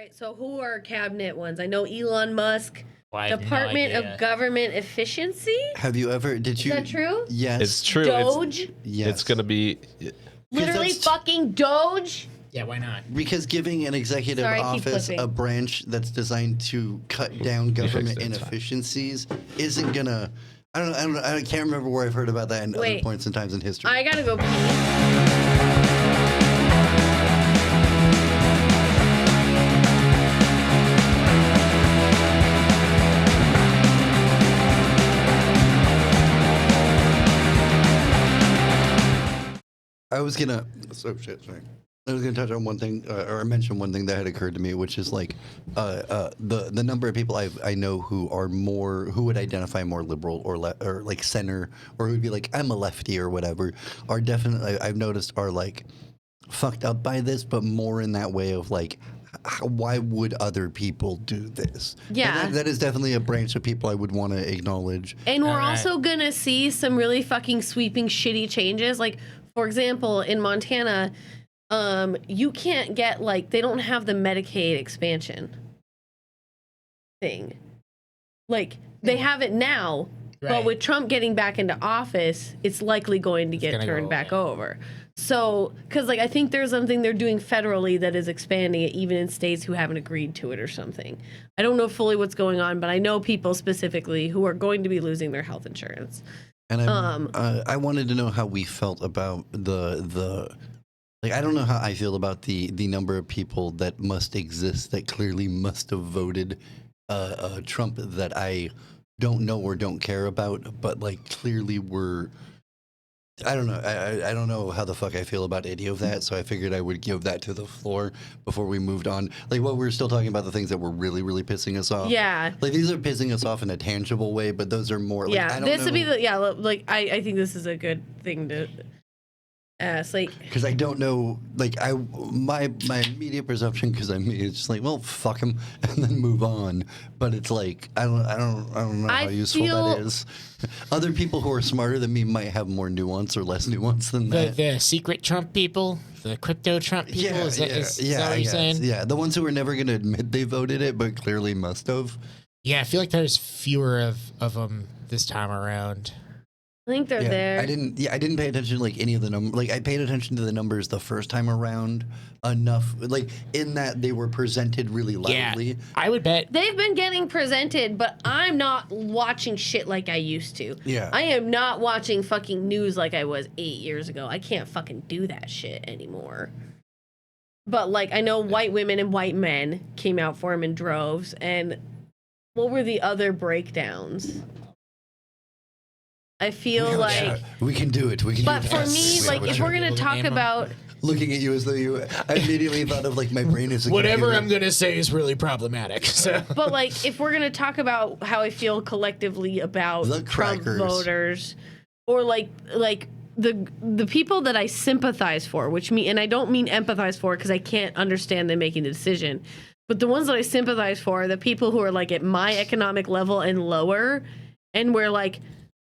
right, so who are cabinet ones? I know Elon Musk, I have Department no of idea. Government Efficiency. Have you ever? Did you? Is that true? Yes. It's true. Doge. Yes. It's going to be. Literally that's- fucking Doge. Yeah, why not? Because giving an executive Sorry, I keep office flipping. a branch that's designed to cut down government it, it's fine. inefficiencies isn't gonna. I don't know. I can't remember where I've heard about that in other Wait. points and times in history. I gotta go pee. I was gonna. Oh shit! Sorry. I was gonna touch on one thing, or mention one thing that had occurred to me, which is like the number of people I know who are who would identify more liberal or like center, or who'd be like, I'm a lefty or whatever, are definitely, I've noticed, are like fucked up by this, but more in that way of like, why would other people do this? Yeah. And that is definitely a branch of people I would want to acknowledge. And we're All right. also gonna see some really fucking sweeping shitty changes. Like, for example, in Montana, you can't get, like, they don't have the Medicaid expansion thing. Like, they have it now, but Right. with Trump getting back into office, it's likely going to get gonna go turned back away. over. So, because, like, I think there's something they're doing federally that is expanding it even in states who haven't agreed to it or something. I don't know fully what's going on, but I know people specifically who are going to be losing their health insurance. And I wanted to know how we felt about the like, I don't know how I feel about the number of people that must exist that clearly must have voted Trump that I don't know or don't care about, but like clearly were. I don't know. I don't know how the fuck I feel about any of that, so I figured I would give that to the floor before we moved on. Like, what we're still talking about, the things that were really, really pissing us off. Yeah. Like, these are pissing us off in a tangible way, but those are more. Like, I Yeah, don't this would be know- the like I think this is a good thing to ask. Like, Because I don't know, like my immediate perception, because I'm me, it's just like, well, fuck him, and then move on. But it's like I don't know I how useful feel- that is. Other people who are smarter than me might have more nuance or less nuance than The that. the secret Trump people, the crypto Trump people. Is that what I you're guess. saying? Yeah, the ones who are never going to admit they voted it, but clearly must have. Yeah, I feel like there's fewer of them this time around. I think they're Yeah, there. I didn't pay attention to like any of the numbers. Like, I paid attention to the numbers the first time around enough, like in that they were presented really loudly. Yeah, I would bet. They've been getting presented, but I'm not watching shit like I used to. Yeah. I am not watching fucking news like I was 8 years ago. I can't fucking do that shit anymore. But, like, I know white women and white men came out for him in droves, and what were the other breakdowns? I feel like... Yeah, we can do it. We can But do it. for Yes. me, Yeah, like, we're if sure. we're going to talk Name 'em. about... Looking at you as though I immediately thought of like my brain is a Whatever computer. I'm gonna say is really problematic. So. But, like, if we're going to talk about how I feel collectively about The Trump crackers. voters, or, like the people that I sympathize for, and I don't mean empathize for because I can't understand them making the decision, but the ones that I sympathize for are the people who are, like, at my economic level and lower, and where, like,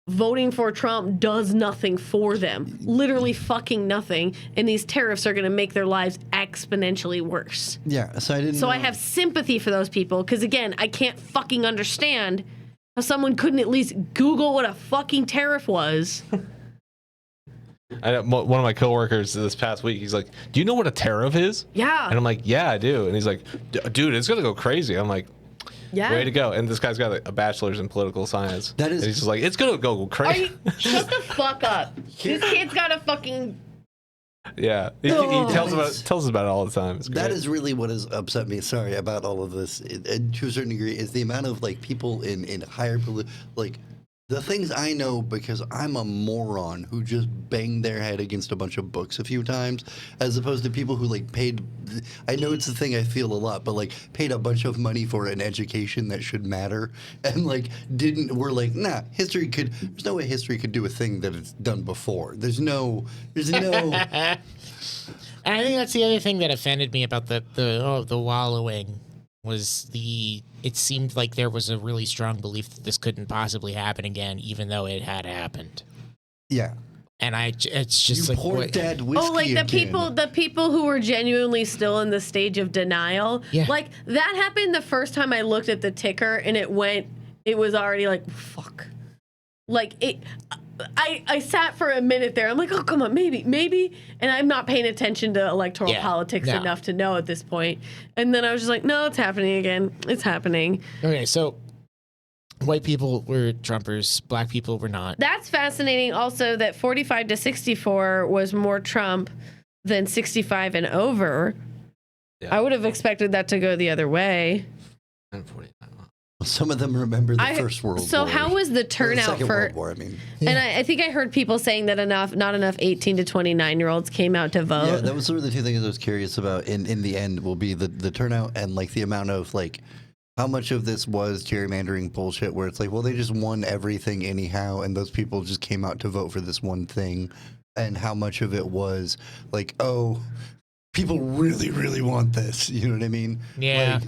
voting for Trump does nothing for them. Literally fucking nothing. And these tariffs are going to make their lives exponentially worse. Yeah, so I didn't. So I know- have sympathy for those people because, again, I can't fucking understand how someone couldn't at least Google what a fucking tariff was. I know, one of my coworkers this past week, he's like, "Do you know what a tariff is?" Yeah. And I'm like, "Yeah, I do." And he's like, "Dude, it's gonna go crazy." I'm like, Yeah. "Way to go!" And this guy's got a bachelor's in political science. That is- And he's just like, "It's gonna go Are crazy." you, shut the fuck up. This kid's got a fucking... Yeah, he Oh. tells us about it all the time. It's That great. is really what has upset me. Sorry about all of this. To a certain degree, is the amount of like people in higher like the things I know because I'm a moron who just banged their head against a bunch of books a few times, as opposed to people who like paid. I know it's the thing I feel a lot, but like paid a bunch of money for an education that should matter, and like were like, nah, history could. There's no way history could do a thing that it's done before. There's no. And I think that's the other thing that offended me about the wallowing was it seemed like there was a really strong belief that this couldn't possibly happen again, even though it had happened. Yeah. And it's just You like poured what, that whiskey Oh, like the again. people who were genuinely still in the stage of denial. Yeah. Like that happened the first time I looked at the ticker and it was already like, fuck. Like I sat for a minute there. I'm like, oh, come on, maybe. And I'm not paying attention to electoral politics enough to know at this point. And then I was just like, no, it's happening again. It's happening. Okay, so white people were Trumpers, black people were not. That's fascinating also that 45 to 64 was more Trump than 65 and over. Yeah. I would have expected that to go the other way. 49. Some of them remember the First World War. So how was the Or the turnout Second for... World War, I mean. And I think I heard people saying that not enough 18 to 29-year-olds came out to vote. Yeah, that was sort of the two things I was curious about in the end will be the turnout and like the amount of like how much of this was gerrymandering bullshit where it's like, well, they just won everything anyhow and those people just came out to vote for this one thing, and how much of it was like, oh, people really, really want this. You know what I mean? Yeah.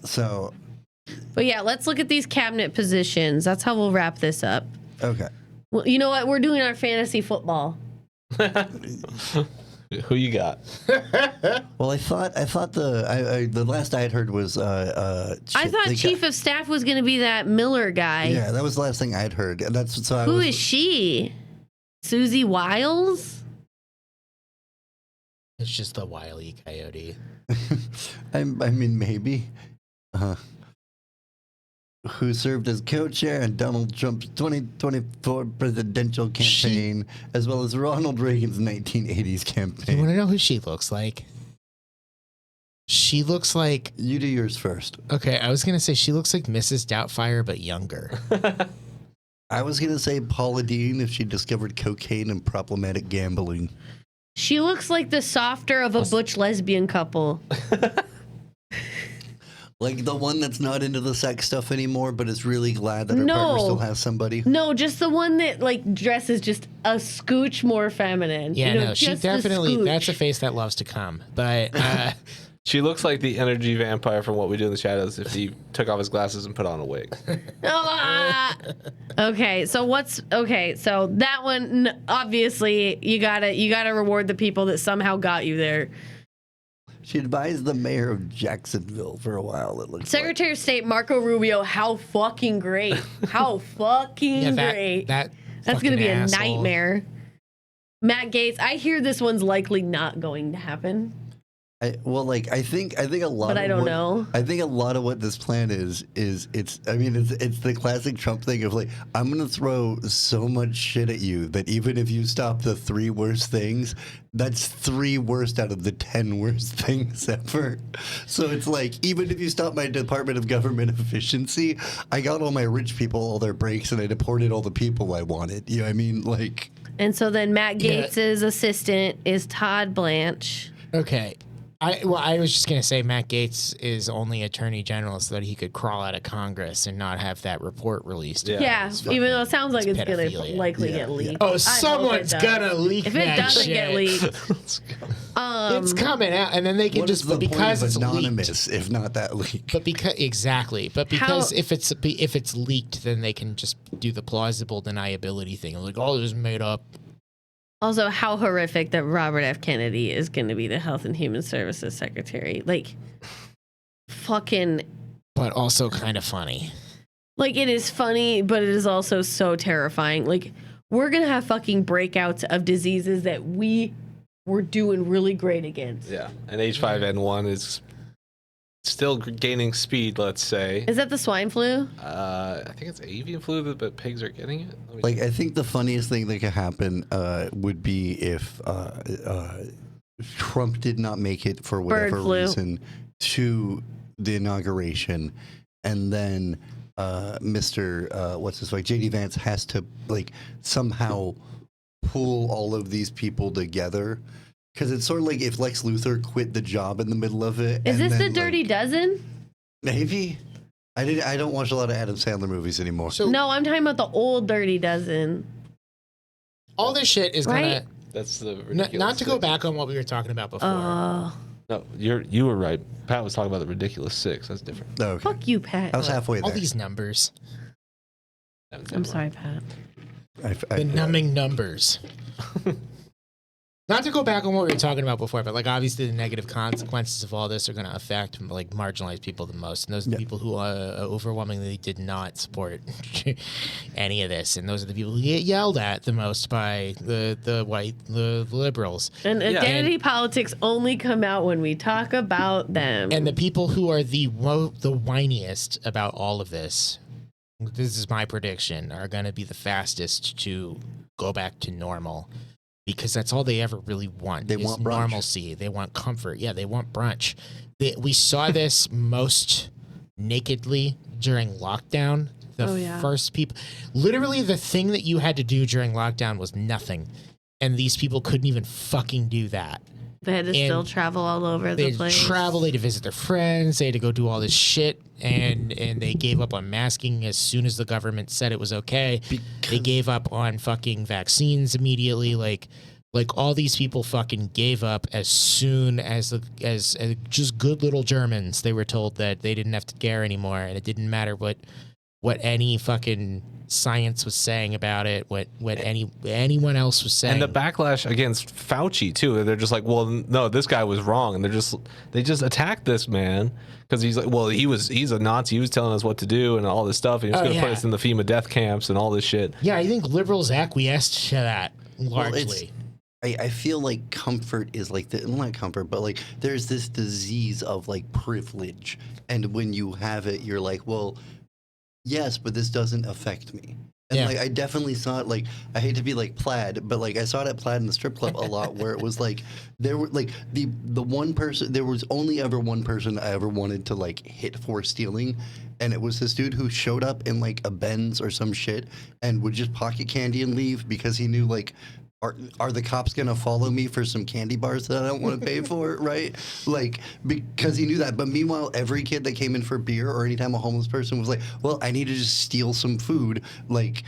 So... But yeah, let's look at these cabinet positions. That's how we'll wrap this up. Okay. Well, you know what? We're doing our fantasy football. Who you got? Well, I thought the last I had heard was I thought Chief of Staff was going to be that Miller guy. Yeah, that was the last thing I'd heard. And that's so. Who is she? Susie Wiles? It's just the Wile E. Coyote. I mean, maybe. Who served as co-chair in Donald Trump's 2024 presidential campaign, as well as Ronald Reagan's 1980s campaign. You want to know who she looks like? She looks like... You do yours first. Okay, I was going to say she looks like Mrs. Doubtfire, but younger. I was going to say Paula Deen if she discovered cocaine and problematic gambling. She looks like the softer of a butch lesbian couple. Like the one that's not into the sex stuff anymore, but is really glad that her partner still has somebody. No, just the one that like dresses just a scooch more feminine. Yeah, you know, no, she just a definitely, scooch. that's a face that loves to come. But She looks like the energy vampire from What We Do in the Shadows if he took off his glasses and put on a wig. Ah! Okay, so that one obviously you gotta reward the people that somehow got you there. She advised the mayor of Jacksonville for a while, it looks Secretary of State Marco Rubio, how fucking great. How fucking great. That's going to be asshole. a nightmare. Matt Gaetz, I hear this one's likely not going to happen. I think a lot But of I don't know. I think a lot of what this plan is it's the classic Trump thing of like, I'm going to throw so much shit at you that even if you stop the 3 worst things, that's 3 worst out of the 10 worst things ever. So it's like, even if you stop my Department of Government Efficiency, I got all my rich people all their breaks and I deported all the people I wanted. You know what I mean? Like, And so then Matt Gaetz's assistant is Todd Blanche. Okay. I was just going to say Matt Gaetz is only attorney general so that he could crawl out of Congress and not have that report released. Yeah, even though it sounds like it's going to pedophilia. likely get leaked. Oh, someone's going to leak If that it doesn't shit. get leaked. It's coming out, and then they can what just is the because point of it's anonymous leaked. if not that leak? But because if it's leaked, then they can just do the plausible deniability thing. Like, oh, it was made up. Also, how horrific that Robert F. Kennedy is going to be the Health and Human Services Secretary. Like, fucking... But also kind of funny. Like, it is funny, but it is also so terrifying. Like, we're going to have fucking breakouts of diseases that we were doing really great against. Yeah, and H5N1 is still gaining speed, let's say. Is that the swine flu? I think it's avian flu, but pigs are getting it. Like, I think the funniest thing that could happen would be if Trump did not make it for whatever reason to the inauguration, and then Mr. what's his like JD Vance has to like somehow pull all of these people together. Because it's sort of like if Lex Luthor quit the job in the middle of it. Is and this then, the Dirty like, Dozen? Maybe. I don't watch a lot of Adam Sandler movies anymore. So No, I'm talking about the old Dirty Dozen. all this shit is Right? gonna That's the ridiculous not to go six. back on what we were talking about before. No, you were right. Pat was talking about the ridiculous 6. That's different. Okay. Fuck you, Pat. I was halfway all there. these numbers. I'm sorry, Pat. The numbing numbers. Not to go back on what we were talking about before, but like obviously the negative consequences of all this are going to affect like marginalized people the most, and those are the people who overwhelmingly did not support any of this, and those are the people who get yelled at the most by the liberals. And identity politics only come out when we talk about them. And the people who are the whiniest about all of this, this is my prediction, are going to be the fastest to go back to normal. Because that's all they ever really want. They want brunch. Normalcy. They want comfort. Yeah, they want brunch. We saw this most nakedly during lockdown. First people, literally the thing that you had to do during lockdown was nothing. And these people couldn't even fucking do that. They had to still travel all over the place. They travel, they had to visit their friends, they had to go do all this shit, and they gave up on masking as soon as the government said it was okay. They gave up on fucking vaccines immediately. Like all these people fucking gave up as soon as just good little Germans. They were told that they didn't have to care anymore, and it didn't matter what any fucking science was saying about it, what anyone else was saying. And the backlash against Fauci too. They're just like, well, no, this guy was wrong, and they just attacked this man because he's like, well, he's a Nazi. He was telling us what to do and all this stuff. And he was going to put us in the FEMA death camps and all this shit. Yeah, I think liberals acquiesced to that largely. I feel like comfort is like not comfort, but like there's this disease of like privilege, and when you have it, you're like, well, yes, but this doesn't affect me. And like I definitely saw it, like I hate to be like Plaid, but like I saw it at Plaid in the strip club a lot, where it was like there were like the one person, there was only ever one person I ever wanted to like hit for stealing, and it was this dude who showed up in like a Benz or some shit and would just pocket candy and leave because he knew like, are the cops going to follow me for some candy bars that I don't want to pay for, right? Like, because he knew that. But meanwhile, every kid that came in for beer or anytime a homeless person was like, well, I need to just steal some food, like,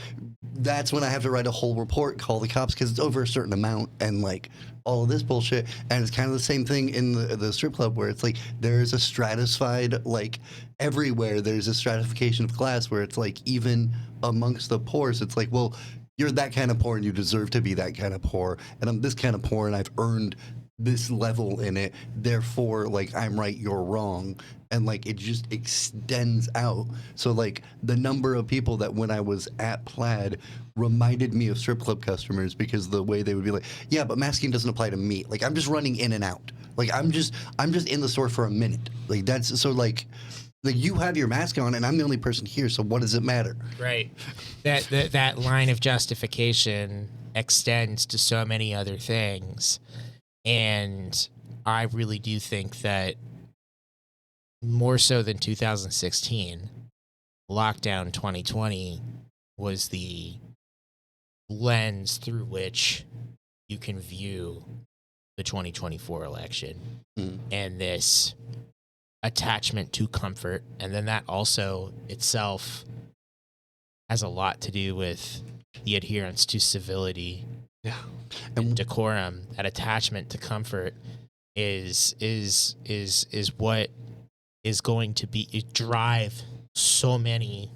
that's when I have to write a whole report, call the cops, because it's over a certain amount, and, like, all of this bullshit. And it's kind of the same thing in the strip club, where it's like there is a stratified, like, everywhere there's a stratification of class where it's like even amongst the poor, so it's like, well, you're that kind of poor and you deserve to be that kind of poor, and I'm this kind of poor and I've earned this level in it, therefore, like, I'm right, you're wrong. And like it just extends out. So like the number of people that when I was at Plaid reminded me of strip club customers, because the way they would be like, yeah, but masking doesn't apply to me. Like I'm just running in and out. Like I'm just in the store for a minute. Like that's so like you have your mask on and I'm the only person here, so what does it matter? Right. That line of justification extends to so many other things. And I really do think that more so than 2016, lockdown 2020 was the lens through which you can view the 2024 election and this attachment to comfort. And then that also itself has a lot to do with the adherence to civility and decorum. That attachment to comfort is what is going to drive so many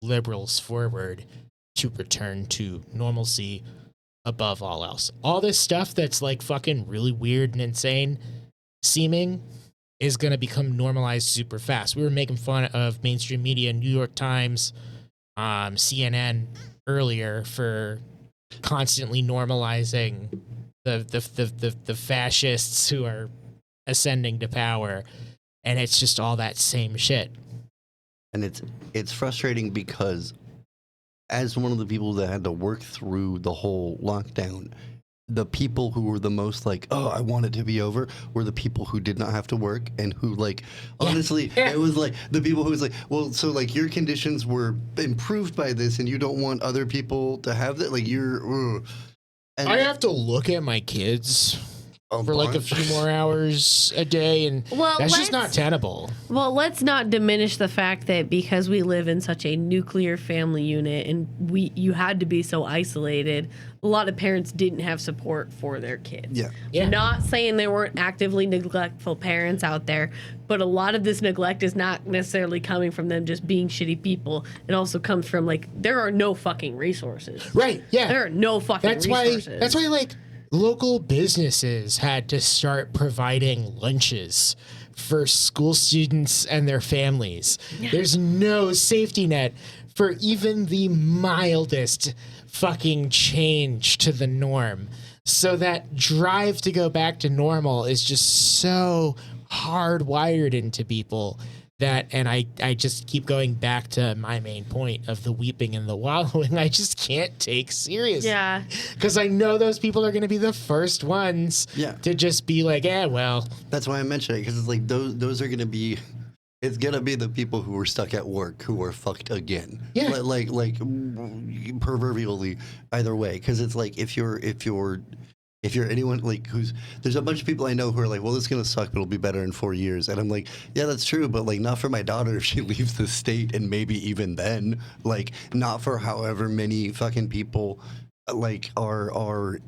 liberals forward to return to normalcy above all else. All this stuff that's like fucking really weird and insane seeming is going to become normalized super fast. We were making fun of mainstream media, New York Times, CNN earlier for constantly normalizing the fascists who are ascending to power. And it's just all that same shit. And it's frustrating because as one of the people that had to work through the whole lockdown, the people who were the most like, oh, I want it to be over, were the people who did not have to work and who like, honestly, it was like the people who was like, well, so like your conditions were improved by this and you don't want other people to have that? Like you're... And I have to look at my kids for like a few more hours a day, and that's just not tenable. Well, let's not diminish the fact that because we live in such a nuclear family unit and you had to be so isolated, a lot of parents didn't have support for their kids. Yeah. Not saying there weren't actively neglectful parents out there, but a lot of this neglect is not necessarily coming from them just being shitty people. It also comes from there are no fucking resources. Right, yeah. There are no fucking resources. That's why local businesses had to start providing lunches for school students and their families. Yeah. There's no safety net for even the mildest fucking change to the norm. So that drive to go back to normal is just so hardwired into people and I just keep going back to my main point of the weeping and the wallowing. I just can't take serious. Yeah. Because I know those people are going to be the first ones to just be like, well. That's why I mentioned it, because it's like those are going to be, it's going to be the people who are stuck at work who are fucked again. Yeah. Like proverbially either way. Because it's like if you're anyone there's a bunch of people I know who are like, well, this is going to suck, but it'll be better in 4 years. And I'm like, yeah, that's true. But not for my daughter if she leaves the state. And maybe even then, not for however many fucking people are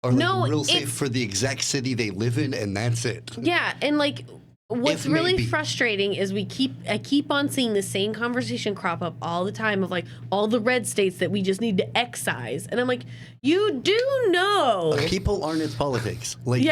real safe for the exact city they live in. And that's it. Yeah. And what's really frustrating is I keep on seeing the same conversation crop up all the time of all the red states that we just need to excise. And I'm like, you do know. People aren't its politics. They're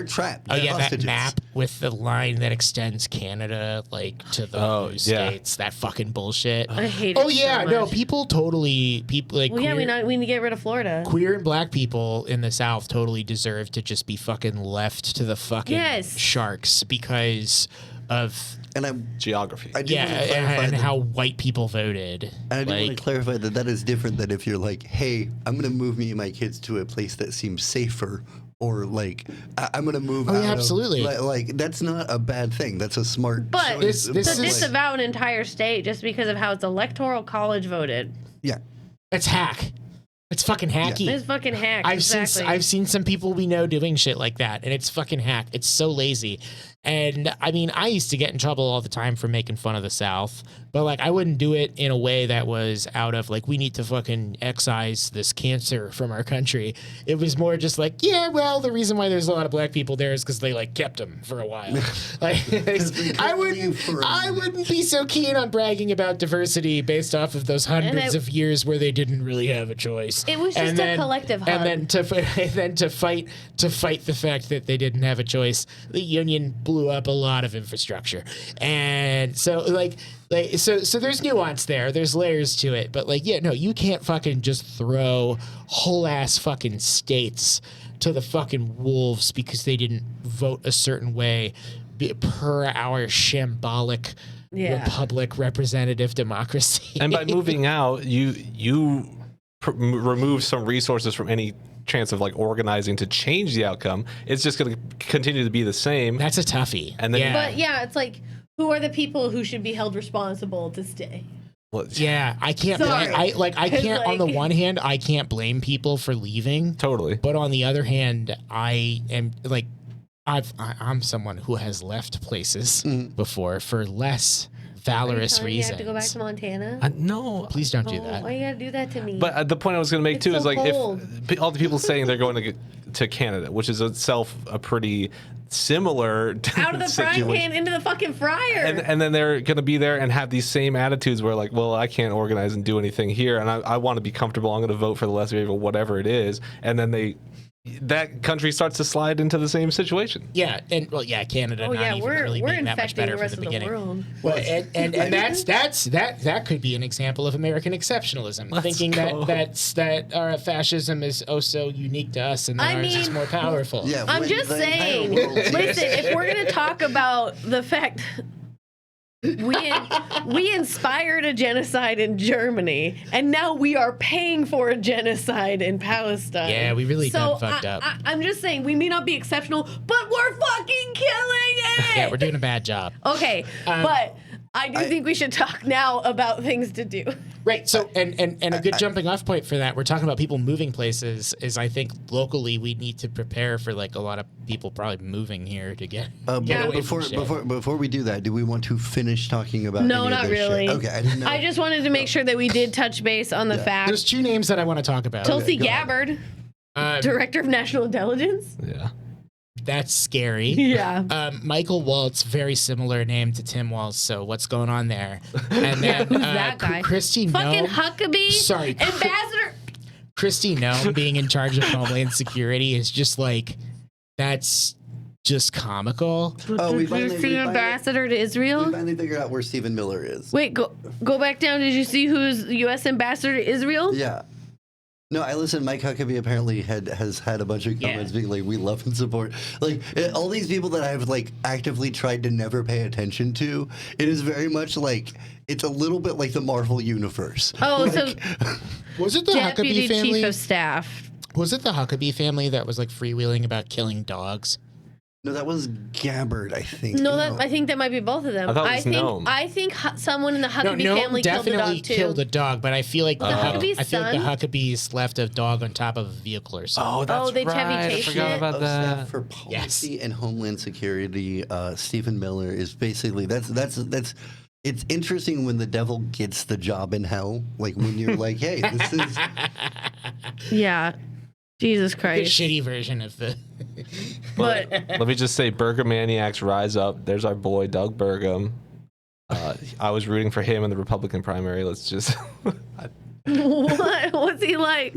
trapped. Oh, They're that hostages. map with the line that extends Canada to the blue states. That fucking bullshit. I hate it. Oh yeah, so no, much. people Well, queer, we need to get rid of Florida. queer and black people in the South totally deserve to just be fucking left to the fucking sharks because of geography. And how white people voted. And I do want to clarify that is different than if you're like, hey, I'm going to move me and my kids to a place that seems safer, or I'm going to move. Oh, yeah, absolutely. That's not a bad thing. That's a smart. But choice. to disavow an entire state just because of how its electoral college voted. Yeah, it's hack. It's fucking hacky. Yeah. It's fucking hack. I've seen some people we know doing shit like that, and it's fucking hack. It's so lazy. And I mean, I used to get in trouble all the time for making fun of the South, but I wouldn't do it in a way that was out of we need to fucking excise this cancer from our country. It was more just the reason why there's a lot of black people there is because they kept them for a while. I wouldn't be so keen on bragging about diversity based off of those hundreds of years where they didn't really have a choice. It was just a collective hug. And then to fight the fact that they didn't have a choice, the Union blew up a lot of infrastructure. And so so there's nuance there. There's layers to it. But you can't fucking just throw whole ass fucking states to the fucking wolves because they didn't vote a certain way per our shambolic republic representative democracy. And by moving out, you remove some resources from any chance of organizing to change the outcome. It's just going to continue to be the same. That's a toughie. And then but it's who are the people who should be held responsible to stay? Well, yeah, I can't. I can't. On the one hand, I can't blame people for leaving. Totally. But on the other hand, I am I'm someone who has left places before for less valorous reasons. You have to go back to Montana? No, please don't do that. Why you gotta do that to me? But the point I was going to make too is cold. if all the people saying they're going to Canada, which is itself a pretty similar out of the frying pan into the fucking fryer, and then they're going to be there and have these same attitudes where well, I can't organize and do anything here, and I want to be comfortable. I'm going to vote for the lesser evil, whatever it is, and then that country starts to slide into the same situation. Yeah, and Canada not even really being that much better from the beginning. Well, and that could be an example of American exceptionalism, thinking that our fascism is so unique to us and that ours is more powerful. Yeah, I'm just saying. Listen, if we're gonna talk about the fact. We inspired a genocide in Germany, and now we are paying for a genocide in Palestine. Yeah, we really done fucked up. I'm just saying, we may not be exceptional, but we're fucking killing it! Yeah, we're doing a bad job. Okay, but I do think we should talk now about things to do. Right. So, and a good jumping off point for that, we're talking about people moving places. Is I think locally we need to prepare for like a lot of people probably moving here to get. Before we do that, do we want to finish talking about? No, any of not this really. shit? Okay, I didn't know. I just wanted to make sure that we did touch base on the fact. There's two names that I want to talk about. Tulsi go ahead. Gabbard, Director of National Intelligence. Yeah. That's scary. Yeah. Michael Waltz, very similar name to Tim Waltz. So what's going on there? And then Who's that guy? Christy Fucking Nome. Huckabee. Sorry, Ambassador. Christy Nome being in charge of Homeland Security is just like, that's just comical. Oh, Did you see Ambassador to We Israel? finally figured out where Stephen Miller is. Wait, go back down. Did you see who's U.S. Ambassador to Israel? Yeah. No, I listened. Mike Huckabee apparently has had a bunch of comments being like, "We love and support." Like all these people that I've like actively tried to never pay attention to. It is very much like it's a little bit like the Marvel universe. Oh, Like, so Was it the Deputy Huckabee family? Chief of Staff. Was it the Huckabee family that was like freewheeling about killing dogs? no, that was Gabbard, I think. No, I think that might be both of them. I thought it was Nome. I think someone in the No, Huckabee Nome family killed the definitely dog too. killed a dog, but I feel like Huckabee's I feel like the son? Huckabees left a dog on top of a vehicle or something. Oh, that's they Chevy right. I chased forgot it. about Of that. Staff for Policy and Homeland Security, Stephen Miller is basically that's. It's interesting when the devil gets the job in hell. Like when you're like, hey, this is. Yeah. Jesus The Christ. shitty version of the. But Let me just say, Burger Maniacs rise up. There's our boy Doug Burgum. I was rooting for him in the Republican primary. Let's just. what? What's he like?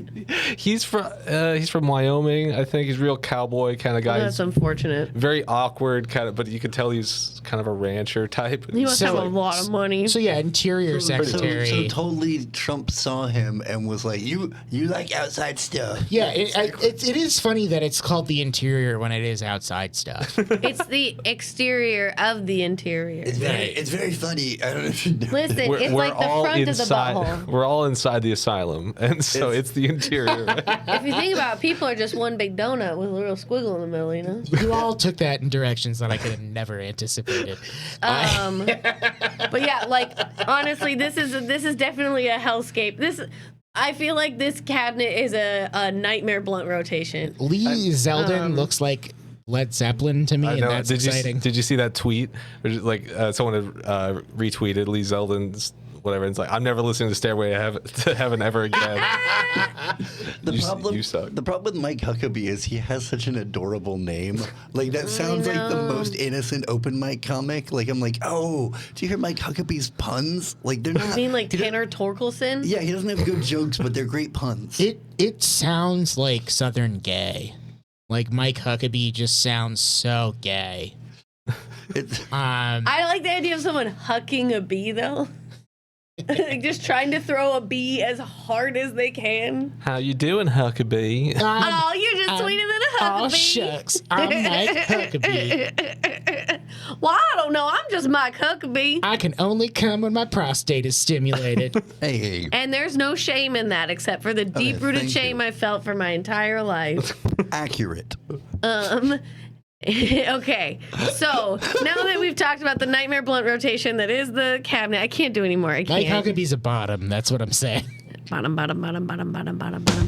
He's from Wyoming. I think he's a real cowboy kind of guy. That's unfortunate. Very awkward kind of, but you could tell he's kind of a rancher type. He must So- have a lot of money. So yeah, Interior Secretary. So totally Trump saw him and was like, you like outside stuff. Yeah, it is funny that it's called the interior when it is outside stuff. It's the exterior of the interior. It's very funny. I don't know if you know. Listen, it's like the front of the butthole. We're all inside the asylum, and so it's the interior. If you think about it, people are just one big donut with a little squiggle in the middle, you know? You all took that in directions that I could have never anticipated. But yeah, like honestly, this is definitely a hellscape. I feel like this cabinet is a nightmare blunt rotation. Lee Zeldin looks like Led Zeppelin to me, I and know. that's exciting. Did you see that tweet? Where, like someone had retweeted Lee Zeldin's whatever. And it's like, I'm never listening to Stairway to Heaven ever again. You suck. The problem with Mike Huckabee is he has such an adorable name. Like that sounds like the most innocent open mic comic. Like I'm like, oh, do you hear Mike Huckabee's puns? Like they're not. I mean, like Tanner Torkelson. Yeah, he doesn't have good jokes, but they're great puns. It sounds like Southern gay. Like Mike Huckabee just sounds so gay. I like the idea of someone hucking a bee though. Like just trying to throw a bee as hard as they can. How you doing, Huckabee? Oh, you're just sweeter than a Huckabee. Oh, shucks. I'm Mike Huckabee. Well, I don't know. I'm just Mike Huckabee. I can only come when my prostate is stimulated. Hey. And there's no shame in that except for the deep-rooted thank shame you. I felt for my entire life. Accurate. Okay, so now that we've talked about the nightmare blunt rotation that is the cabinet, I can't do anymore. I Mike can't. Huckabee's a bottom. That's what I'm saying. Bottom, bottom, bottom, bottom, bottom, bottom, bottom.